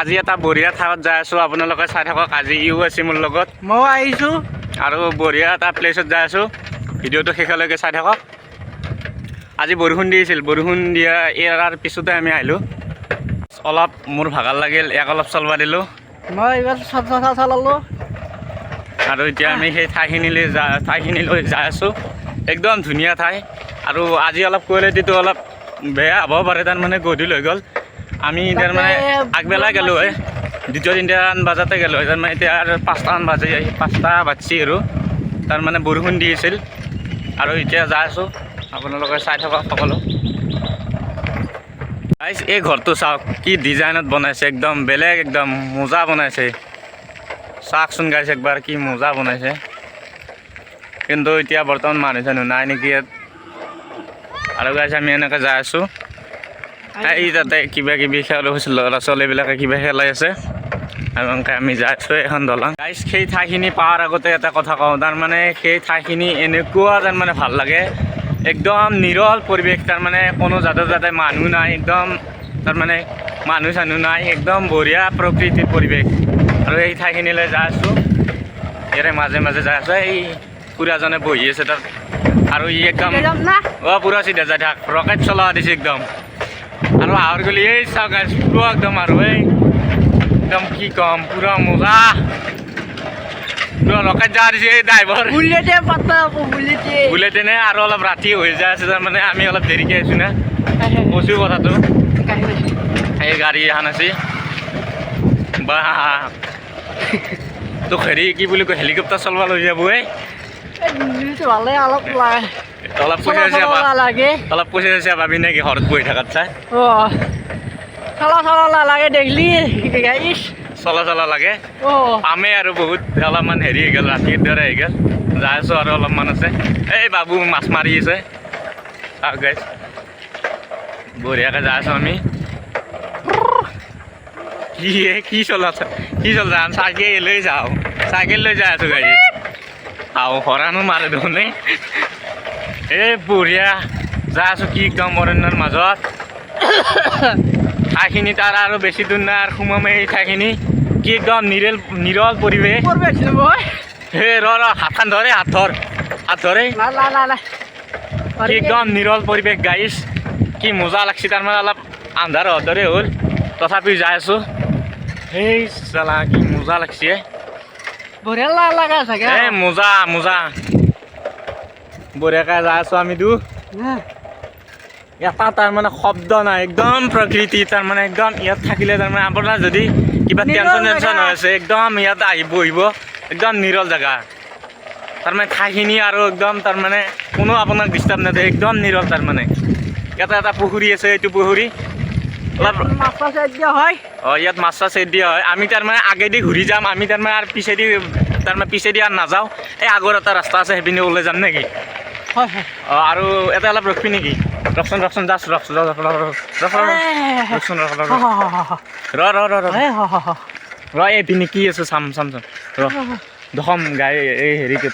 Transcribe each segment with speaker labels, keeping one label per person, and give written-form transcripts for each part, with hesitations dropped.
Speaker 1: আজি এটা বঢ়িয়া ঠাইত যাই আছোঁ আপোনালোকে চাই থাকক আজি ইও আছে মোৰ লগত
Speaker 2: মই আহিছোঁ
Speaker 1: আৰু বঢ়িয়া এটা প্লেচত যাই আছোঁ ভিডিঅ'টো শেষলৈকে চাই থাকক আজি বৰষুণ দিছিল বৰষুণ দিয়া এৰাৰ পিছতে আমি আহিলোঁ অলপ মোৰ ভাগৰ লাগিল এক অলপ চলবা দিলোঁ
Speaker 2: মই এইবাৰ চলালোঁ
Speaker 1: আৰু এতিয়া আমি সেই ঠাইখিনিলৈ যাই আছোঁ একদম ধুনীয়া ঠাই আৰু আজি অলপ কোৱালিটিটো অলপ বেয়া হ'ব পাৰে তাৰমানে গধূলি হৈ গ'ল আমি তাৰমানে আগবেলা গ'লোঁ হয় 2-3টামান বজাতে গ'লোঁ হয় তাৰমানে এতিয়া আৰু 5টামান বাজি 5টা বাজছি আৰু তাৰমানে বৰষুণ দি আছিল আৰু এতিয়া যাই আছোঁ আপোনালোকে চাই থাকক সকলো গাইছ এই ঘৰটো চাওক কি ডিজাইনত বনাইছে একদম বেলেগ একদম মজা বনাইছে চাওকচোন গাইছ একবাৰ কি মজা বনাইছে কিন্তু এতিয়া বৰ্তমান মানুহ চানুহ নাই নেকি ইয়াত আৰু গাইছ আমি এনেকৈ যাই আছোঁ এই তাতে কিবা কিবি খেল হৈছিল ল'ৰা ছোৱালীবিলাকে কিবা খেলাই আছে আৰু এনেকৈ আমি যাই আছোঁ এখন দলং গাইছ সেই ঠাইখিনি পোৱাৰ আগতে এটা কথা কওঁ তাৰমানে সেই ঠাইখিনি এনেকুৱা তাৰমানে ভাল লাগে একদম নিৰল পৰিৱেশ তাৰমানে কোনো যাতে মানুহ নাই একদম তাৰমানে মানুহ চানুহ নাই একদম বঢ়িয়া প্ৰকৃতিৰ পৰিৱেশ আৰু এই ঠাইখিনিলৈ যাই আছোঁ ইয়াৰে মাজে মাজে যাই আছোঁ এই খুৰাজনে বহি আছে তাত আৰু ই একদম পুৰা চিধা যাই থাক ৰকেট চলোৱা দিছে একদম আৰু আহৰ গ'লি এই চাওক পুৰা একদম আৰু এই একদম কি ক'ম পুৰা মজা পুৰা ৰকেট যোৱা দিছে এই ড্ৰাইভাৰ বুলেটে নে আৰু অলপ ৰাতি হৈ যায় আছে তাৰমানে আমি অলপ দেৰিকৈ আহিছোঁ না কৈছোঁ কথাটো এই গাড়ী এখন আছে বা তোক হেৰি কি বুলি কয় হেলিকপ্টাৰ চলবা লৈ যাব এই অলপ পইচা আছে ভাবি নেকি ঘৰত বহি থাকাত চাই চলা লাগে পামেই আৰু বহুত অলপমান হেৰি হৈ গ'ল ৰাতিৰ দৰে হৈ গ'ল যাই আছোঁ আৰু অলপমান আছে এই বাবু মাছ মাৰি আছে গাইছ বঢ়িয়াকৈ যাই আছোঁ আমি কি চলা চাইকেল লৈ যাই আছোঁ গাড়ী হৰানো মাৰে দেখোন এই বঢ়িয়া যাই আছোঁ কি একদম অৰণ্যৰ মাজত ঠাইখিনি তাৰ আৰু বেছি দূৰ নাই আৰু সোমাম এই ঠাইখিনি কি একদম নিৰল পৰিৱেশ হে হাতখন ধৰে হাত ধৰে কি একদম নিৰল পৰিৱেশ গাইছ কি মজা লাগছে তাৰমানে অলপ আন্ধাৰ হোৱাৰ দৰে হ'ল তথাপিও যাই আছোঁ সেই চালা কি মজা লাগছে মজা বঢ়িয়াকৈ যাই আছোঁ আমি এটা তাৰমানে শব্দ নাই একদম প্ৰকৃতি তাৰমানে একদম ইয়াত থাকিলে তাৰমানে আপোনাৰ যদি কিবা টেনশ্যন হৈ আছে একদম ইয়াত আহি বহিব একদম নিৰল জেগা তাৰমানে ঠাইখিনি আৰু একদম তাৰমানে কোনো আপোনাক ডিষ্টাৰ্ব নিদিয়ে একদম নিৰল তাৰমানে ইয়াতে এটা পুখুৰী আছে এইটো পুখুৰী অলপ ইয়াত মাছ চাছ দিয়া হয় আমি তাৰমানে আগেদি ঘূৰি যাম আমি তাৰমানে আৰু পিছেদি আৰু নাযাওঁ এই আগৰ এটা ৰাস্তা আছে সেইপিনে ওলাই যাম নেকি আৰু এটা অলপ ৰখবি নেকি ৰকচোন জাষ্ট ৰকচোন ৰ এইপিনে কি আছে চাম ৰ দখম গাড়ী এই হেৰিকে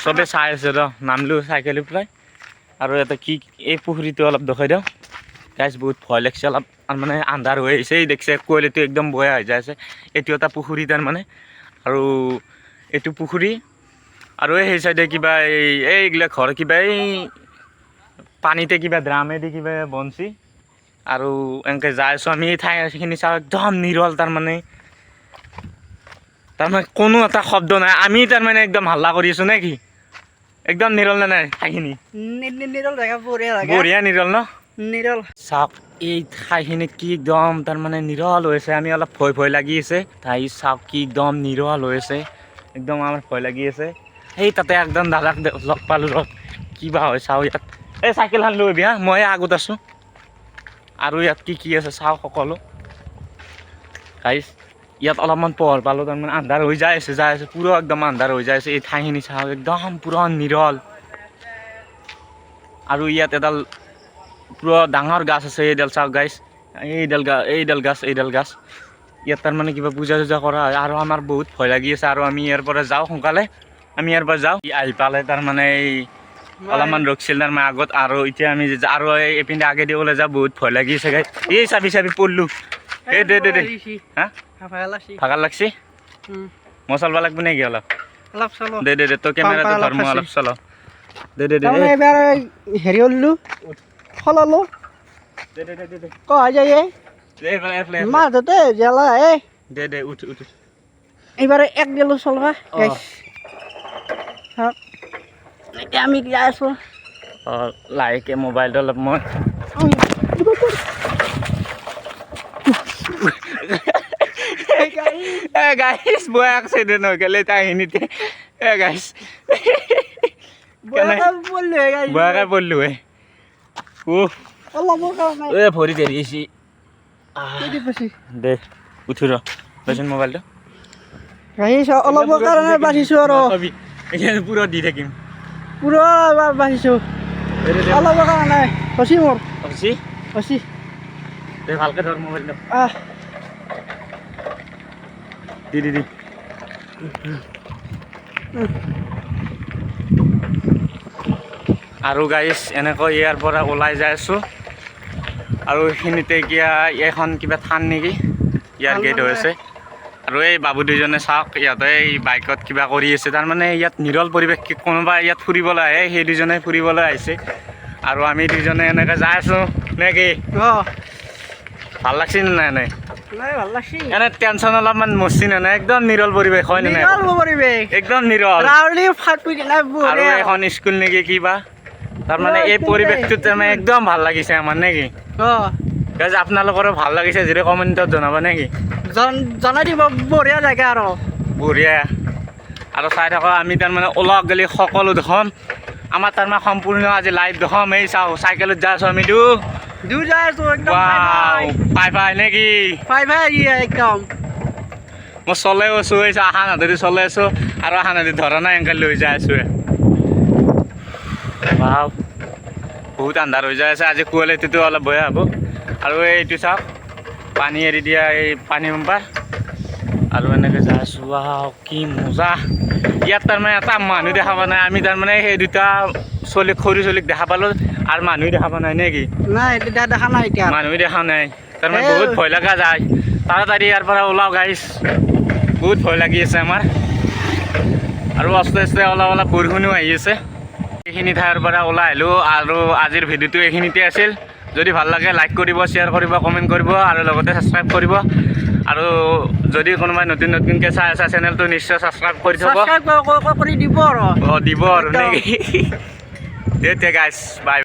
Speaker 1: চবে চাই আছে ৰ নামলো চাইকেল পেলাই আৰু এটা কি এই পুখুৰীটো অলপ দেখাই দিওঁ গাইছ বহুত ভয় লাগিছে অলপ মানে আন্ধাৰ হৈ আহিছে এই দেখিছে কোৱালিটি একদম বেয়া হৈ যায় আছে এইটো এটা পুখুৰী তাৰমানে আৰু এইটো পুখুৰী আৰু সেই চাইডে কিবা এইবিলাক ঘৰ কিবা এই পানীতে কিবা ড্ৰামেদি কিবা বনছি আৰু এনেকৈ যাই আছোঁ আমি ঠাইখিনি চাওঁ একদম নিৰল তাৰমানে কোনো এটা শব্দ নাই আমি তাৰমানে একদম হাল্লা কৰি আছোঁ নে কি একদম নিৰল নে নাই ঠাইখিনি বঢ়িয়া নিৰল ন চাওক এই ঠাইখিনি কি একদম তাৰমানে নিৰল হৈ আছে আমি অলপ ভয় লাগি আছে ঠাই চাওক কি একদম নিৰল হৈ আছে একদম আমাৰ ভয় লাগি আছে সেই তাতে একদম দাদাক লগ পালোঁ ৰ কিবা হয় চাওঁ ইয়াত এই চাইকেলখন লৈ আহিবি হা মই আগত আছোঁ আৰু ইয়াত কি আছে চাওঁ সকলো গাইছ ইয়াত অলপমান পোহৰ পালোঁ তাৰমানে আন্ধাৰ হৈ যাই আছে পুৰা একদম আন্ধাৰ হৈ যাই আছে এই ঠাইখিনি চাওঁ একদম পুৰা নিৰল আৰু ইয়াত এডাল পুৰা ডাঙৰ গাছ আছে এইডাল চাওক গাইছ এইডাল গাছ ইয়াত তাৰমানে কিবা পূজা চূজা কৰা হয় আৰু আমাৰ বহুত ভয় লাগি আছে আৰু আমি ইয়াৰ পৰা যাওঁ সোনকালে আহি পালে তাৰমানে এই অলপমান ৰখিছিল তাৰমানে আগত আৰু এতিয়া আমি আৰু এইপিনে আগেদি ওলাই যাওঁ বহুত ভয় লাগি আছে গাইছ এই চাবি পৰলোঁ এই দে হা ভাগাৰ লাগছি মই চলবা লাগব নেকি অলপ
Speaker 2: অলপ চলো
Speaker 1: দে তই কেমেৰাটো ধৰ মই অলপ চল দে
Speaker 2: এবাৰ হেৰি কৰিলো সলালো কয় যায় মাজতে জেলা
Speaker 1: দে উঠ
Speaker 2: এইবাৰ এক গেলো চলবা এতিয়া আমি যাই আছো
Speaker 1: লাহেকে মোবাইলটো অলপ মই গাইছ বয় এক্সিডেণ্ট হৈ গ'লে তাহিনীতে গাইছ বয়াকে পড়লো ভৰি দেৰিছি দে উঠি ৰ দেচোন মোবাইলটো
Speaker 2: অলপৰ কাৰণে বাচিছো আৰু
Speaker 1: পুৰা দি থাকিম
Speaker 2: পুৰা বাচিছো অলপৰ কাৰণে হচি মোৰ হচি
Speaker 1: দে ভালকে ধৰ মোবাইলটো দি আৰু গাইছ এনেকৈ ইয়াৰ পৰা ওলাই যাই আছোঁ আৰু এইখিনিতে এতিয়া এখন কিবা থান নেকি ইয়াৰ গেট হৈ আছে আৰু এই বাবু দুজনে চাওক ইয়াতে এই বাইকত কিবা কৰি আছে তাৰমানে ইয়াত নিৰল পৰিৱেশ কোনোবা ইয়াত ফুৰিবলৈ আহে সেই দুজনে ফুৰিবলৈ আহিছে আৰু আমি দুজনে এনেকৈ যাই আছোঁ নেকি ভাল লাগছি নে নাই নাই
Speaker 2: ভাল লাগছি
Speaker 1: এনে টেনশ্যন অলপমান মচি নে নাই একদম নিৰল পৰিৱেশ হয় নে নাই একদম নিৰল আৰু এখন স্কুল নেকি কিবা তাৰমানে এই পৰিৱেশটোত তাৰমানে একদম ভাল লাগিছে আমাৰ নেকি আপোনালোকৰো ভাল লাগিছে যদি কমেণ্টত জনাব নেকি
Speaker 2: জনাই দিব বঢ়িয়া জেগা আৰু
Speaker 1: বঢ়িয়া আৰু চাই থাকক আমি তাৰমানে ওলাওক গ'লে সকলো দেখোন আমাৰ তাৰমানে সম্পূৰ্ণ আজি লাইভ দেখোন এই চাওঁ চাইকেলত যাই আছোঁ আমি
Speaker 2: যাই আছো একদম
Speaker 1: পাই নেকি
Speaker 2: একদম
Speaker 1: মই চলাই আছোঁ এই আশা নদী চলাই আছোঁ আৰু আশা নদী ধৰা নাই এনেকৈ লৈ যাই আছোঁ বহুত আন্ধাৰ হৈ যাই আছে আজি কোৱালিটিটো অলপ বেয়া হ'ব আৰু এইটো চাওক পানী এৰি দিয়া এই পানী পাম্পাৰ আৰু এনেকৈ যাই আছোঁ কি মজা ইয়াত তাৰমানে এটা মানুহ দেখা পোৱা নাই আমি তাৰমানে সেই দুটা চলিক সৰু চলিক দেখা পালোঁ আৰু মানুহ দেখা পোৱা নাই নেকি
Speaker 2: নাই দেখা নাই এতিয়া
Speaker 1: মানুহ দেখা নাই তাৰমানে বহুত ভয় লগা যায় তাড়াতাড়ি ইয়াৰ পৰা ওলাও গাইছ বহুত ভয় লাগি আছে আমাৰ আৰু আস্তে আস্তে অলপ বৰষুণো আহি আছে এইখিনি ঠাইৰ পৰা ওলাই আহিলোঁ আৰু আজিৰ ভিডিঅ'টো এইখিনিতে আছিল যদি ভাল লাগে লাইক কৰিব শ্বেয়াৰ কৰিব কমেণ্ট কৰিব আৰু লগতে ছাবস্ক্ৰাইব কৰিব আৰু যদি কোনোবাই নতুনকৈ চাই আছে চেনেলটো নিশ্চয় ছাবস্ক্ৰাইব কৰি থ'ব
Speaker 2: দিব আৰু
Speaker 1: দিব আৰু নেকি দে গাইছ বাই